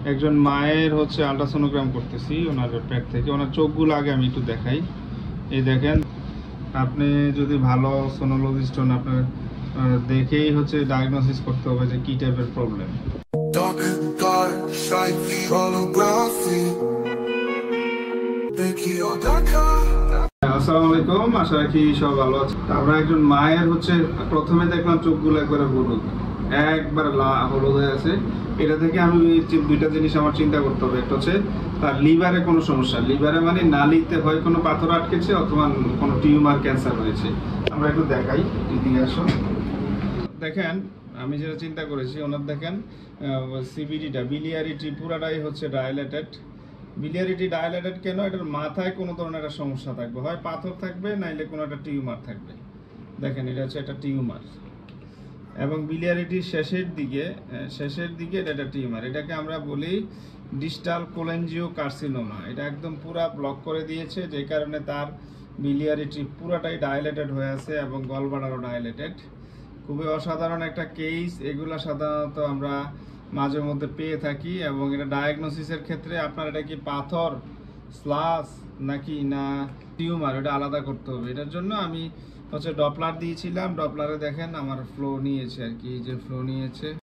একজন মায়ের হচ্ছে আল্ট্রাসোনোগ্রাম করতেছি ওনার পেট থেকে। ওনার চোখগুলো আগে আমি একটু দেখাই। এই দেখেন, আপনি যদি ভালো সোনোলজিস্ট হন, আপনার দেখেই হচ্ছে ডায়াগনোসিস করতে হবে যে কি টাইপের প্রবলেম। আসসালামু আলাইকুম, আশা রাখি সব ভালো আছে। আমরা একজন মায়ের হচ্ছে প্রথমে দেখলাম চোখগুলো একবারে হলুদ, একবার হলুদ হয়ে আছে। এটা থেকে আমি দুইটা জিনিস আমার চিন্তা করতে হবে। একটা হচ্ছে তার লিভারে কোনো সমস্যা, লিভারে মানে নালীতে হয় কোনো পাথর আটকেছে অথবা কোনো টিউমার ক্যান্সার হয়েছে। আমরা একটু দেখাই, এদিকে আসো। দেখেন, আমি যেটা চিন্তা করেছি, ওনার দেখেন সিবিডিটা বিলিয়ারিটি পুরাটাই হচ্ছে ডায়ালেটেড। বিলিয়ারিটি ডায়ালেটেড কেন? এটার মাথায় কোনো ধরনের একটা সমস্যা থাকবে, হয় পাথর থাকবে নাইলে কোনো একটা টিউমার থাকবে। দেখেন, এটা হচ্ছে একটা টিউমার এবং বিলিয়ারিটির শেষের দিকে এটা একটা টিউমার। এটাকে আমরা বলি ডিস্টাল কোলেনজিও কার্সিনোমা। এটা একদম পুরা ব্লক করে দিয়েছে, যে কারণে তার বিলিয়ারিটি পুরাটাই ডায়ালেটেড হয়ে আছে এবং গলব্লাডারও ডায়ালেটেড। খুবই অসাধারণ একটা কেস। এগুলা সাধারণত আমরা মাঝে মধ্যে পেয়ে থাকি এবং এটা ডায়াগনোসিসের ক্ষেত্রে আপনার এটা কি পাথর, স্লাস নাকি না টিউমার, এটা আলাদা করতে হবে। এটার জন্য আমি হচ্ছে ডপলার দিয়েছিলাম। ডপলারে দেখেন আমার ফ্লো নিয়েছে আর কি, যে ফ্লো নিয়েছে।